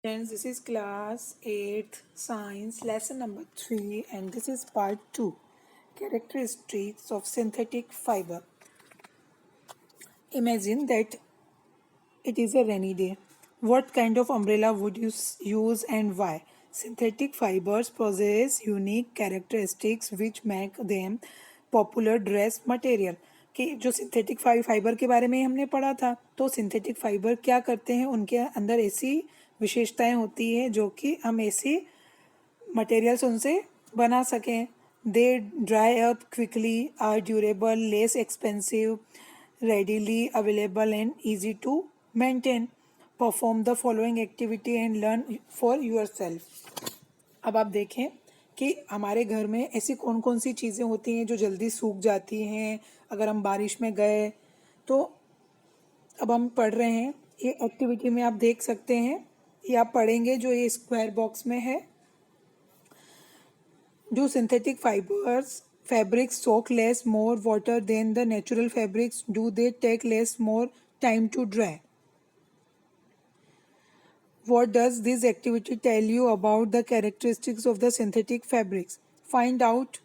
Friends, this is class 8th science lesson number 3 and this is part 2 characteristics of synthetic fiber. Imagine that it is a rainy day. What kind of umbrella would you use and why? Synthetic fibers possess unique characteristics which make them popular dress material. कि जो synthetic fibre के बारे में हमने पढ़ा था, तो synthetic fibre क्या करते हैं, उनके अंदर ऐसी विशेषताएं होती है जो कि हम ऐसी मटेरियल्स उनसे बना सकें. They dry up quickly, are durable, less expensive, readily available and easy to maintain. Perform the following activity and learn for yourself. अब आप देखें कि हमारे घर में ऐसी कौन कौन सी चीज़ें होती हैं जो जल्दी सूख जाती हैं अगर हम बारिश में गए. तो अब हम पढ़ रहे हैं, ये एक्टिविटी में आप देख सकते हैं, ये आप पढ़ेंगे जो ये स्क्वायर बॉक्स में है. Do synthetic fabrics soak less more water than the natural fabrics? Do they take less more time to dry? What does this activity tell you about the characteristics of the synthetic fabrics? Find out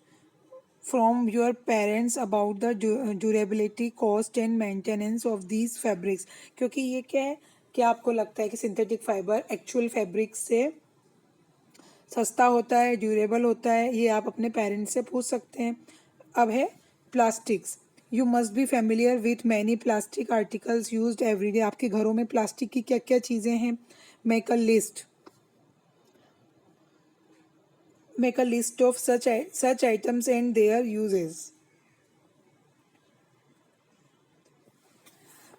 from your parents about the durability, cost and maintenance of these fabrics. क्योंकि ये क्या है, क्या आपको लगता है कि synthetic fibre actual fabric से सस्ता होता है, ड्यूरेबल होता है? ये आप अपने पेरेंट्स से पूछ सकते हैं. अब है plastics. You must be familiar with many plastic articles used everyday. आपके घरों में प्लास्टिक की क्या क्या चीज़ें हैं? Make a list. Make a list of such items and their uses.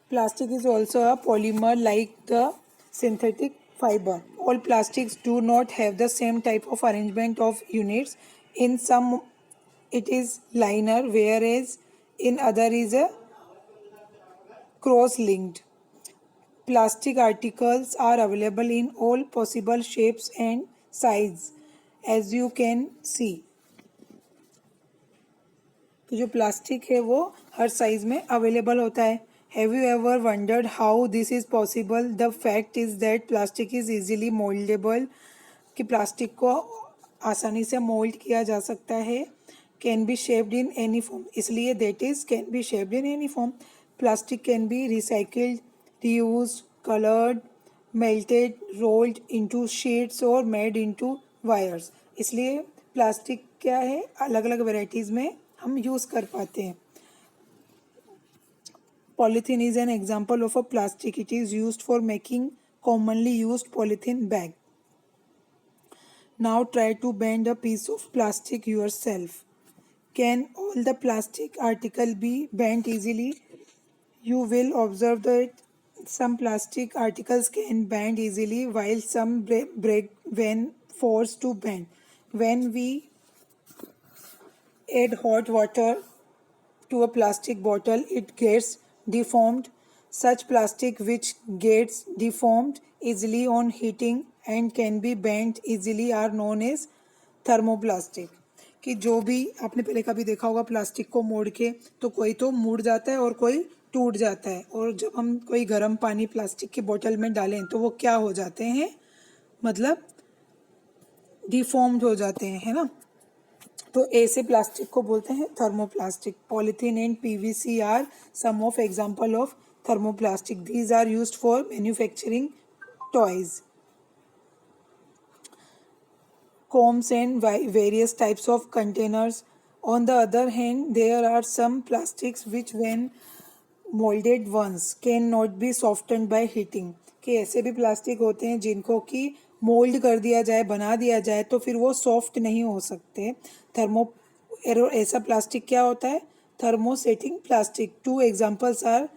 Plastic is also a polymer like the synthetic fiber. All plastics do not have the same type of arrangement of units. In some it is liner, whereas in other is a cross-linked. Plastic articles are available in all possible shapes and sizes, as you can see. कि जो plastic है वो हर size में available होता है. Have you ever wondered how this is possible? The fact is that plastic is easily mouldable. कि plastic को आसानी से मोल्ड किया जा सकता है. Can be shaped in any form, इसलिए that is can be shaped in any form. Plastic can be recycled, reused, coloured, melted, rolled into sheets और मेड इनटू वायर्स. इसलिए प्लास्टिक क्या है, अलग अलग वेराइटीज़ में हम यूज़ कर पाते हैं. Polythene is an example of a plastic. It is used for making commonly used polythene bag. Now try to bend a piece of plastic yourself. Can all the plastic article be bent easily? You will observe that some plastic articles can bend easily while some break when forced to bend. When we add hot water to a plastic bottle, it gets deformed. Such plastic which gets deformed easily on heating and can be bent easily are known as thermoplastic. कि जो भी आपने पहले कभी देखा होगा plastic को मोड़ के, तो कोई तो मुड़ जाता है और कोई टूट जाता है. और जब हम कोई गर्म पानी प्लास्टिक की बोतल में डालें तो वो क्या हो जाते हैं, मतलब डिफॉर्म्ड हो जाते हैं, है ना. तो ऐसे प्लास्टिक को बोलते हैं thermoplastic. Polythene and PVC are some of example of thermoplastic. These are used for manufacturing toys, combs and various types of containers. On the other hand, there are some plastics which when molded once cannot be softened by heating. कि ऐसे भी plastic होते हैं जिनको कि mould कर दिया जाए, बना दिया जाए, तो फिर वो सॉफ्ट नहीं हो सकते. थर्मो ऐसा प्लास्टिक क्या होता है? Thermosetting plastic. Two examples are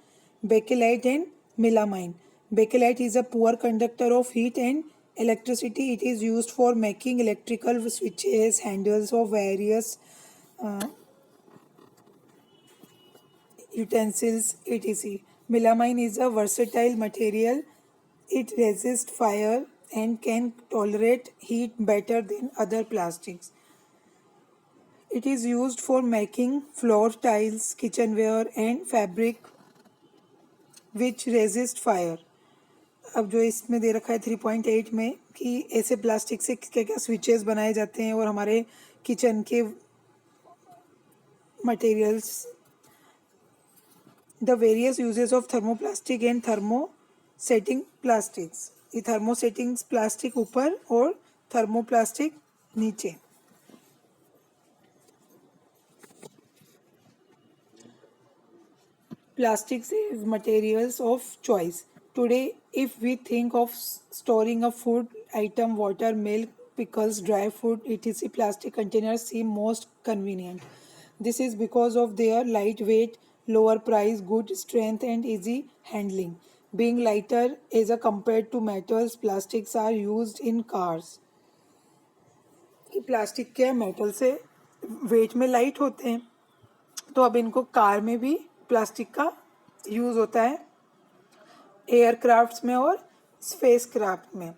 Bakelite and melamine. Bakelite is a poor conductor of heat and electricity. It is used for making electrical switches, handles of various utensils, etc. Melamine is a versatile material. It resists fire and can tolerate heat better than other plastics. It is used for making floor tiles, kitchenware and fabric which resist fire. अब जो इसमें दे रखा है 3.8 में कि ऐसे plastic से क्या क्या स्विचेस बनाए जाते हैं और हमारे किचन के materials, the various uses of thermoplastic and thermosetting plastics. ये थर्मोसेटिंग प्लास्टिक ऊपर और थर्मोप्लास्टिक नीचे। Plastics is materials of choice. Today, if we think of storing a food item, water, milk, pickles, dry food, etc., plastic containers seem most convenient. This is because of their lightweight, lower price, good strength, and easy handling. Being lighter as a compared to metals, plastics are used in cars. कि plastic के metal से wait में light होते हैं, तो अब इनको car में भी प्लास्टिक का यूज़ होता है, एयरक्राफ्ट्स में और स्पेस क्राफ्ट में।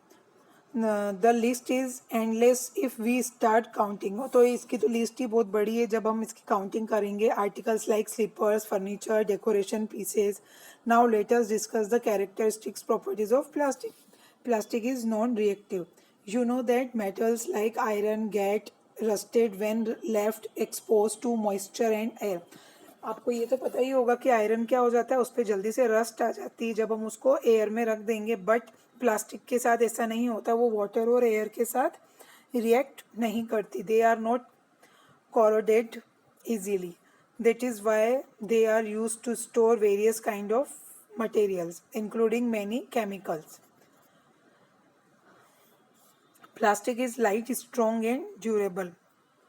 The list is endless if we start counting. तो इसकी तो लिस्ट ही बहुत बड़ी है जब हम इसकी काउंटिंग करेंगे। Articles like slippers, furniture, decoration pieces. Now let us discuss the characteristics properties of plastic. Plastic is non-reactive. You know that metals like iron get rusted when left exposed to moisture and air. आपको ये तो पता ही होगा कि iron क्या हो जाता है, उस पर जल्दी से रस्ट आ जाती है जब हम उसको एयर में रख देंगे। बट प्लास्टिक के साथ ऐसा नहीं होता, वो वाटर और एयर के साथ रिएक्ट नहीं करती। They are not corroded easily. That is why they are used to store various kind of materials, including many chemicals. Plastic is light, strong, and durable.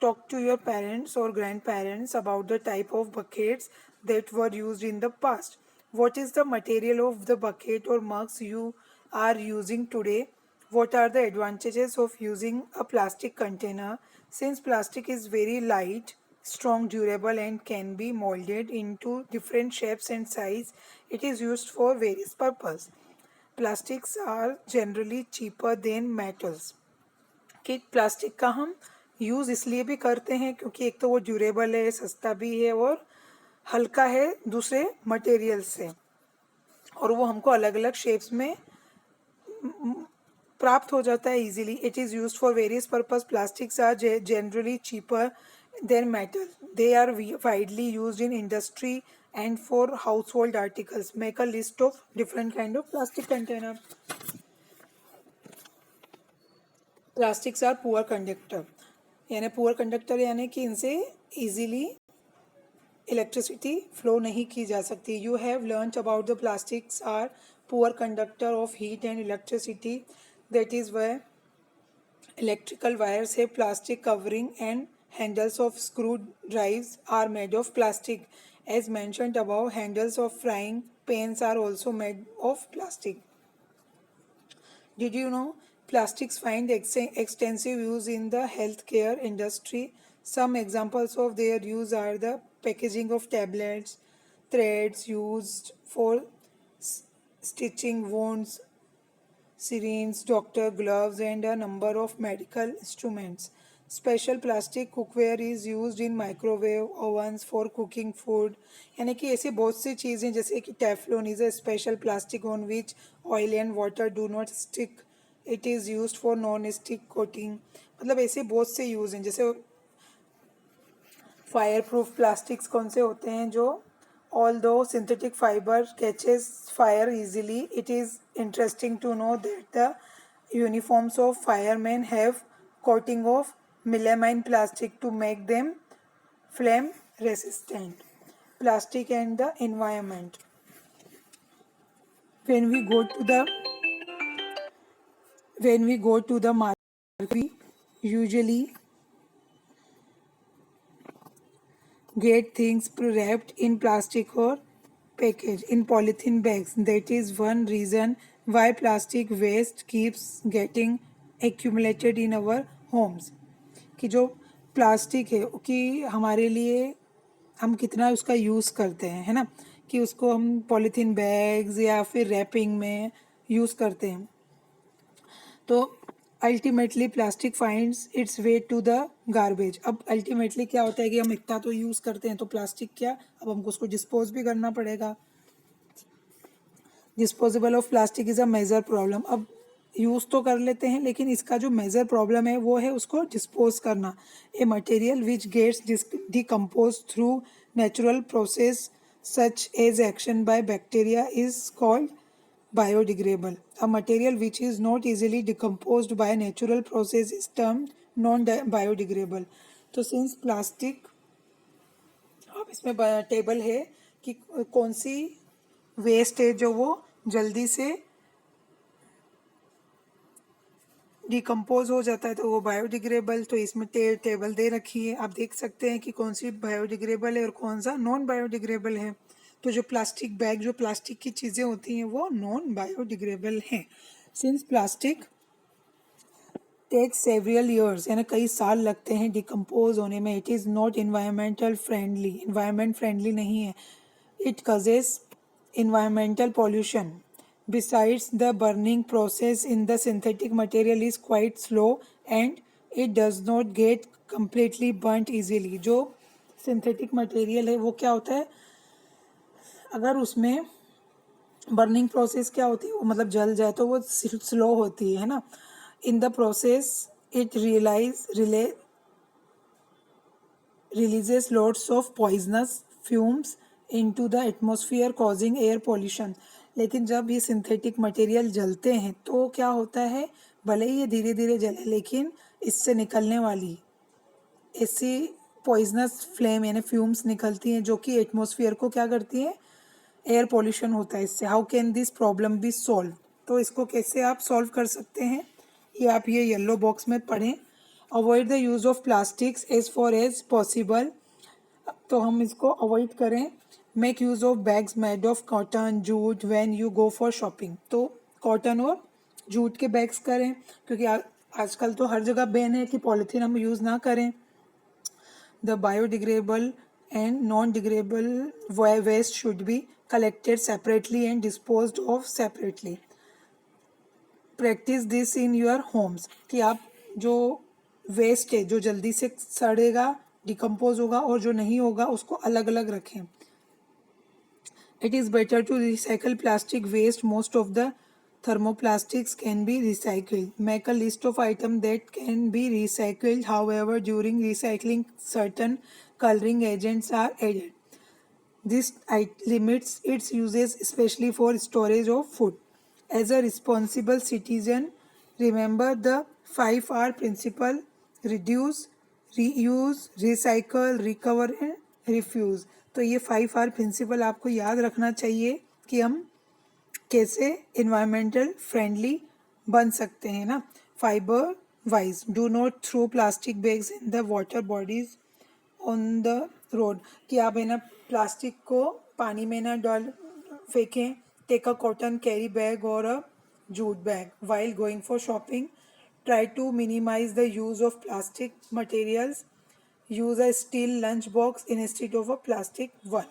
Talk to your parents or grandparents about the type of buckets that were used in the past. What is the material of the bucket or mugs you are using today? What are the advantages of using a plastic container? Since plastic is very light, strong, durable, and can be molded into different shapes and size, it is used for various purposes. Plastics are generally cheaper than metals. कि plastic का हम use इसलिए भी करते हैं क्योंकि एक तो वो ड्यूरेबल है, सस्ता भी है और हल्का है दूसरे मटेरियल से, और वो हमको अलग अलग शेप्स में प्राप्त हो जाता है easily. It is used for various purpose. Plastics are generally cheaper than metal. They are widely used in industry and for household articles. Make a list of different kind of plastic container. Plastics are poor conductor. यानी poor conductor यानी कि इनसे easily electricity flow नहीं की जा सकती. You have learn about the plastics are poor conductor of heat and electricity. That is why electrical wires have plastic covering and handles of screw drives are made of plastic. As mentioned above, handles of frying pans are also made of plastic. Did you know plastics find extensive use in the healthcare industry? Some examples of their use are the packaging of tablets, threads used for stitching wounds, syringes, doctor gloves, and a number of medical instruments. Special plastic cookware is used in microwave ovens for cooking food. यानी कि ऐसी बहुत सी चीज़ें जैसे कि Teflon is a special plastic on which oil and water do not stick. It is used for non stick coating. मतलब ऐसे बहुत से यूज़ हैं. जैसे फायर प्रूफ प्लास्टिक्स कौन से होते हैं जो although synthetic fiber catches fire easily, it is interesting to know that the uniforms of firemen have coating of melamine plastic to make them flame resistant. Plastic and the environment. When we go to the market, we usually get things wrapped in plastic or packaged in polythene bags. That is one reason why plastic waste keeps getting accumulated in our homes. कि जो plastic है कि हमारे लिए हम कितना उसका use करते हैं, है ना, कि उसको हम पॉलीथीन बैग्स या फिर रैपिंग में यूज़ करते हैं. तो ultimately plastic finds its way to the garbage. अब अल्टीमेटली क्या होता है कि हम इतना तो यूज़ करते हैं तो प्लास्टिक क्या, अब हमको उसको डिस्पोज भी करना पड़ेगा. Disposable of plastic is a major problem. अब यूज़ तो कर लेते हैं लेकिन इसका जो मेजर प्रॉब्लम है वो है उसको डिस्पोज करना। A material which gets decompose through natural process such as action by bacteria is called biodegradable. A material which is not easily decomposed by a natural process is termed non-biodegradable. तो since plastic, अब इसमें table है कि कौन सी waste है जो वो जल्दी से डिकम्पोज हो जाता है तो वो बायोडिग्रेडेबल। तो इसमें टेबल दे रखी है, आप देख सकते हैं कि कौन सी बायोडिग्रेडेबल है और कौन सा नॉन बायोडिग्रेडेबल है। तो जो प्लास्टिक बैग, जो प्लास्टिक की चीज़ें होती हैं वो नॉन बायोडिग्रेडेबल हैं। Since plastic take several years, यानी कई साल लगते हैं डिकम्पोज होने में, it is not environmental friendly, environment friendly नहीं है। It causes environmental pollution. Besides, the burning process in the synthetic material is quite slow and it does not get completely burnt easily. जो synthetic material है वो क्या होता है, अगर उसमें बर्निंग प्रोसेस क्या होती है, वो मतलब जल जाए तो वो स्लो होती है ना। In the process it releases lots of poisonous fumes into the atmosphere causing air pollution. लेकिन जब ये सिंथेटिक मटेरियल जलते हैं तो क्या होता है, भले ही ये धीरे धीरे जले लेकिन इससे निकलने वाली ऐसी पॉइजनस फ्लेम यानी फ्यूम्स निकलती हैं जो कि एटमॉस्फेयर को क्या करती है, एयर पोल्यूशन होता है इससे। How can this problem be solve, तो इसको कैसे आप सॉल्व कर सकते हैं, ये आप ये येलो बॉक्स में पढ़ें। Avoid the use of plastics as far as possible, तो हम इसको अवॉइड करें। Make use of bags made of cotton jute when you go for shopping, तो कॉटन और जूट के बैग्स करें क्योंकि आजकल तो हर जगह बैन है कि पॉलीथीन हम यूज़ ना करें। The biodegradable and non-degradable waste should be collected separately and disposed of separately. Practice this in your homes कि आप जो वेस्ट है जो जल्दी से सड़ेगा डिकम्पोज होगा और जो नहीं होगा उसको अलग अलग रखें। It is better to recycle plastic waste. Most of the thermoplastics can be recycled. Make a list of items that can be recycled. However, during recycling, certain coloring agents are added. This limits its uses, especially for storage of food. As a responsible citizen, remember the 5R principle: reduce, reuse, recycle, recover and refuse. तो ये 5R principal आपको याद रखना चाहिए कि हम कैसे environmental friendly बन सकते हैं ना। Fibre wise, do not throw plastic bags in the water bodies on the road, कि आप है ना प्लास्टिक को पानी में ना डाल फेंकें। Take a cotton carry bag और a jute bag while going for shopping. Try to minimise the use of plastic materials. Use a steel lunch box instead of a plastic one.